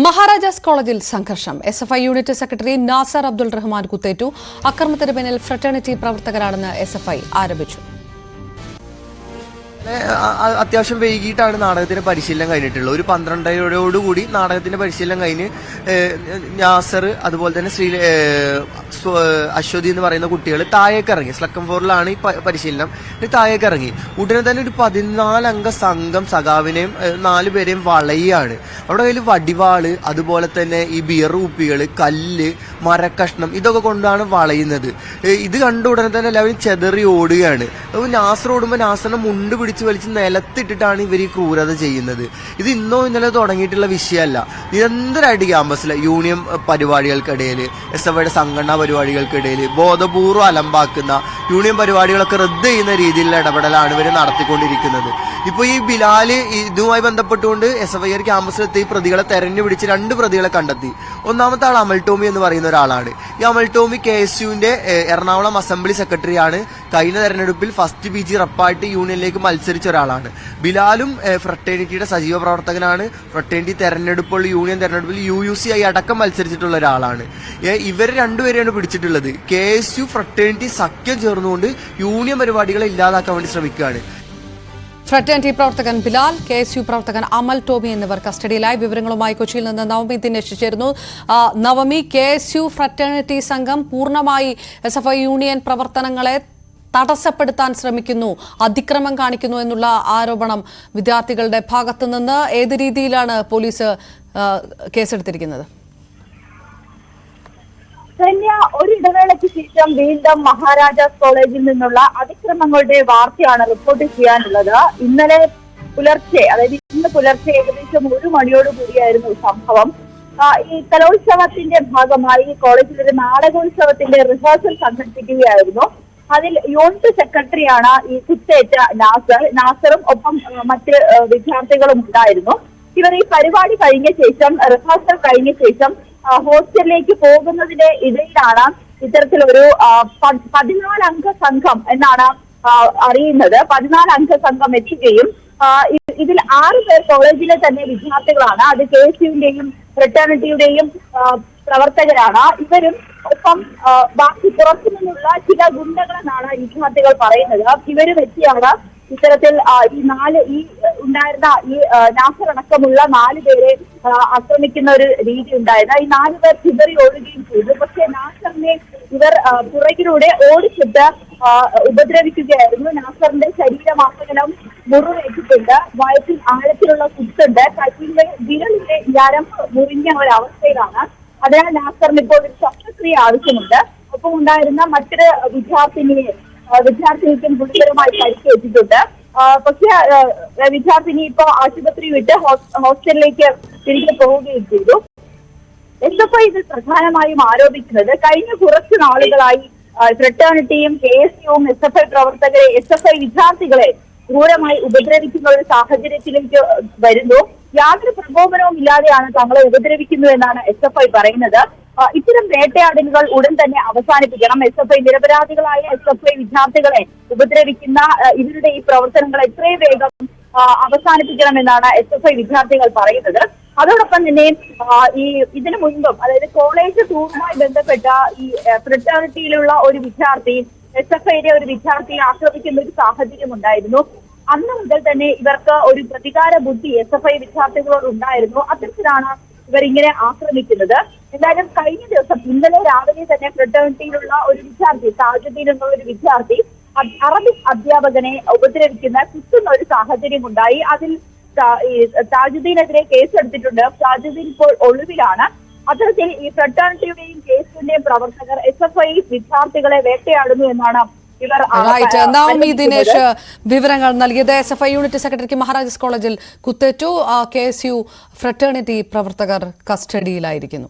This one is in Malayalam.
മഹാരാജാസ് കോളേജിൽ സംഘർഷം. എസ്എഫ്ഐ യൂണിറ്റ് സെക്രട്ടറി നാസർ അബ്ദുൾ റഹ്മാൻ കുത്തേറ്റു. അക്രമത്തിന് പിന്നിൽ ഫ്രട്ടേണിറ്റി പ്രവർത്തകരാണെന്ന് എസ്എഫ്ഐ ആരോപിച്ചു. അത്യാവശ്യം വൈകിട്ടാണ് നാടകത്തിന്റെ പരിശീലനം കഴിഞ്ഞിട്ടുള്ളത്. ഒരു 12:00 നാടകത്തിന്റെ പരിശീലനം കഴിഞ്ഞ് നാസർ അതുപോലെ തന്നെ അശ്വതി എന്ന് പറയുന്ന കുട്ടികൾ താഴേക്ക് ഇറങ്ങി. സ്ലക്കം 4-ലാണ് ഈ പരിശീലനം. താഴേക്ക് ഇറങ്ങി ഉടനെ തന്നെ ഒരു 14 അംഗ സംഘം സഖാവിനെയും 4 പേരെയും വളയാണ്. അവിടെ കയ്യിൽ വടിവാള്, അതുപോലെ തന്നെ ഈ ബിയർ കുപ്പികൾ, കല്ല്, മരക്കഷ്ണം ഇതൊക്കെ കൊണ്ടാണ് വളയുന്നത്. ഇത് കണ്ട ഉടനെ തന്നെ എല്ലാവരും ചെതറി ഓടുകയാണ്. നാസർ ഓടുമ്പോൾ നാസറിനെ മുണ്ട് പിടിച്ച് വലിച്ച് നിലത്തിട്ടിട്ടാണ് ഇവർ ഈ ക്രൂരത ചെയ്യുന്നത്. ഇത് ഇന്നോ ഇന്നലെ തുടങ്ങിയിട്ടുള്ള വിഷയമല്ല. നിരന്തരമായിട്ട് ക്യാമ്പസിലെ യൂണിയൻ പരിപാടികൾക്കിടയിൽ, എസ്എഫ്ഐയുടെ സംഘടനാ പരിപാടികൾക്കിടയിൽ ബോധപൂർവ്വം അലമ്പാക്കുന്ന യൂണിയൻ പരിപാടികളൊക്കെ റദ്ദ് ചെയ്യുന്ന രീതിയിലുള്ള ഇടപെടലാണ് ഇവർ നടത്തിക്കൊണ്ടിരിക്കുന്നത്. ഇപ്പോൾ ഈ ബിലാൽ ഇതുമായി ബന്ധപ്പെട്ടുകൊണ്ട് എസ്എഫ്ഐ ക്യാമ്പസിലെത്തി പ്രതികളെ തെരഞ്ഞു പിടിച്ച് 2 പ്രതികളെ കണ്ടെത്തി. ഒന്നാമത്തെ ആൾ അമൽ ടോമി എന്ന് പറയുന്ന ഒരാളാണ്. ഈ അമൽ ടോമി KSUവിന്റെ എറണാകുളം അസംബ്ലി സെക്രട്ടറിയാണ്. കഴിഞ്ഞ തെരഞ്ഞെടുപ്പിൽ ഫസ്റ്റ് PG റപ്പായിട്ട് യൂണിയനിലേക്ക് മത്സരിച്ച ഒരാളാണ്. ബിലാലും ഫ്രട്ടേണിറ്റിയുടെ സജീവ പ്രവർത്തകനാണ്. ഫ്രട്ടേണിറ്റി തെരഞ്ഞെടുപ്പുകൾ, യൂണിയൻ തെരഞ്ഞെടുപ്പിൽ UUC ആയി അടക്കം മത്സരിച്ചിട്ടുള്ള ഒരാളാണ്. ഇവർ 2 പേരെയാണ് പിടിച്ചിട്ടുള്ളത്. KSU ഫ്രട്ടേണിറ്റി സഖ്യം ചേർന്നുകൊണ്ട് യൂണിയൻ പരിപാടികളെ ഇല്ലാതാക്കാൻ വേണ്ടി ശ്രമിക്കുകയാണ്. ഫ്രട്ടേണിറ്റി പ്രവർത്തകൻ ബിലാൽ, KSU പ്രവർത്തകൻ അമൽ ടോമി എന്നിവർ കസ്റ്റഡിയിലായി. വിവരങ്ങളുമായി കൊച്ചിയിൽ നിന്ന് നവമി ദിനേശ് ചേരുന്നു. നവമി, KSU ഫ്രട്ടേണിറ്റി സംഘം പൂർണ്ണമായി എസ്എഫ്ഐ യൂണിയൻ പ്രവർത്തനങ്ങളെ തടസ്സപ്പെടുത്താൻ ശ്രമിക്കുന്നു, അതിക്രമം കാണിക്കുന്നു എന്നുള്ള ആരോപണം വിദ്യാർത്ഥികളുടെ ഭാഗത്തു നിന്ന്. ഏത് രീതിയിലാണ് പോലീസ് കേസെടുത്തിരിക്കുന്നത്? ഒരു ഇടവേളയ്ക്ക് ശേഷം വീണ്ടും മഹാരാജാസ് കോളേജിൽ നിന്നുള്ള അതിക്രമങ്ങളുടെ വാർത്തയാണ് റിപ്പോർട്ട് ചെയ്യാനുള്ളത്. ഇന്നലെ പുലർച്ചെ, അതായത് ഇന്ന് പുലർച്ചെ ഏകദേശം 1 മണിയോടുകൂടിയായിരുന്നു സംഭവം. ഈ കലോത്സവത്തിന്റെ ഭാഗമായി കോളേജിൽ ഒരു നാടകോത്സവത്തിന്റെ റിഹേഴ്സൽ സംഘടിപ്പിക്കുകയായിരുന്നു. അതിൽ യൂണിറ്റ് സെക്രട്ടറിയാണ് ഈ കുത്തേറ്റ നാസറും ഒപ്പം മറ്റ് വിദ്യാർത്ഥികളും ഉണ്ടായിരുന്നു. ഇവർ ഈ പരിപാടി കഴിഞ്ഞ ശേഷം, റിഹേഴ്സൽ കഴിഞ്ഞ ശേഷം ഹോസ്റ്റലിലേക്ക് പോകുന്നതിന്റെ ഇടയിലാണ് ഇത്തരത്തിലൊരു 14 അംഗ സംഘം എന്നാണ് അറിയുന്നത്. 14 അംഗ സംഘം എത്തുകയും ഇതിൽ 6 പേർ കോളേജിലെ തന്നെ വിദ്യാർത്ഥികളാണ്. അത് KSUവിന്റെയും ഫ്രട്ടേണിറ്റിയുടെയും പ്രവർത്തകരാണ്. ഇവരും ഒപ്പം ബാക്കി പുറത്തു നിന്നുള്ള ചില ഗുണ്ടകളെന്നാണ് വിദ്യാർത്ഥികൾ പറയുന്നത്. ഇവരും എത്തിയാണ് ഇത്തരത്തിൽ ഈ ഉണ്ടായിരുന്ന ഈ നാസർ അടക്കമുള്ള 4 പേരെ ആക്രമിക്കുന്ന ഒരു രീതി ഉണ്ടായിരുന്നു. ഈ 4 പേർ ചിതറി ഓടുകയും ചെയ്തു. പക്ഷെ നാസറിനെ ഇവർ പുറകിലൂടെ ഓടിച്ചിട്ട് ഉപദ്രവിക്കുകയായിരുന്നു. നാസറിന്റെ ശരീരമാസകലം മുറിവേറ്റിട്ടുണ്ട്, വയറ്റിൽ ആഴത്തിലുള്ള കുത്തുണ്ട്, കൈയിലെ വിരലിന്റെ ഞരമ്പ് മുറിഞ്ഞ ഒരവസ്ഥയിലാണ്. അതിനാൽ നാസറിന് ഇപ്പോൾ ഒരു ശസ്ത്രക്രിയ ആവശ്യമുണ്ട്. ഒപ്പം ഉണ്ടായിരുന്ന മറ്റൊരു വിദ്യാർത്ഥിനിക്കും ഗുരുതരമായി പരിക്കേറ്റിട്ടുണ്ട്. പക്ഷെ വിദ്യാർത്ഥിനി ഇപ്പൊ ആശുപത്രി വിട്ട് ഹോസ്റ്റലിലേക്ക് തിരികെ പോവുകയും ചെയ്തു. എസ്എഫ്ഐ ഇതിൽ പ്രധാനമായും ആരോപിക്കുന്നത് കഴിഞ്ഞ കുറച്ചു നാളുകളായി ഫ്രട്ടേണിറ്റിയും KSUവും എസ്എഫ്ഐ പ്രവർത്തകരെ, എസ്എഫ്ഐ വിദ്യാർത്ഥികളെ ക്രൂരമായി ഉപദ്രവിക്കുന്ന ഒരു സാഹചര്യത്തിലേക്ക് വരുന്നു. യാതൊരു പ്രകോപനവും ഇല്ലാതെയാണ് തങ്ങളെ ഉപദ്രവിക്കുന്നു എന്നാണ് എസ്എഫ്ഐ പറയുന്നത്. ഇത്തരം വേട്ടയാടലുകൾ ഉടൻ തന്നെ അവസാനിപ്പിക്കണം. എസ്എഫ്ഐ നിരപരാധികളായ എസ്എഫ്ഐ വിദ്യാർത്ഥികളെ ഉപദ്രവിക്കുന്ന ഇവരുടെ ഈ പ്രവർത്തനങ്ങൾ എത്രയും വേഗം അവസാനിപ്പിക്കണമെന്നാണ് എസ്എഫ്ഐ വിദ്യാർത്ഥികൾ പറയുന്നത്. അതോടൊപ്പം തന്നെ ഇതിനു മുൻപും, അതായത് കോളേജ് ടൂറുമായി ബന്ധപ്പെട്ട ഈ ഫ്രട്ടേണിറ്റിയിലുള്ള ഒരു വിദ്യാർത്ഥി എസ്എഫ്ഐയുടെ ഒരു വിദ്യാർത്ഥിയെ ആക്രമിക്കുന്ന ഒരു സാഹചര്യം ഉണ്ടായിരുന്നു. അന്ന് മുതൽ തന്നെ ഇവർക്ക് ഒരു പ്രതികാര ബുദ്ധി എസ്എഫ്ഐ വിദ്യാർത്ഥികളോട് ഉണ്ടായിരുന്നു. അത്തരത്തിലാണ് ഇവർ ഇങ്ങനെ ആക്രമിക്കുന്നത്. എന്തായാലും കഴിഞ്ഞ ദിവസം, ഇന്നലെ രാവിലെ തന്നെ ഫ്രട്ടേണിറ്റിയിലുള്ള ഒരു വിദ്യാർത്ഥി, താജുദ്ദീൻ എന്നുള്ള ഒരു വിദ്യാർത്ഥി അറബിക് അധ്യാപകനെ ഉപദ്രവിക്കുന്ന കുത്തുന്ന ഒരു സാഹചര്യം ഉണ്ടായി. അതിൽ താജുദ്ദീനെതിരെ കേസെടുത്തിട്ടുണ്ട്. താജുദ്ദീൻ ഇപ്പോൾ ഒളിവിലാണ്. അത്തരത്തിൽ ഈ ഫ്രട്ടേണിറ്റിയുടെയും KSUവിന്റെയും പ്രവർത്തകർ എസ്എഫ്ഐ വിദ്യാർത്ഥികളെ വേട്ടയാടുന്നു എന്നാണ് ഇവർ. നവമി ദിനേശ് വിവരങ്ങൾ നൽകിയത്. എസ്എഫ്ഐ യൂണിറ്റ് സെക്രട്ടറിക്ക് മഹാരാജാസ് കോളേജിൽ കുത്തേറ്റു. KSU ഫ്രട്ടേണിറ്റി പ്രവർത്തകർ കസ്റ്റഡിയിലായിരിക്കുന്നു.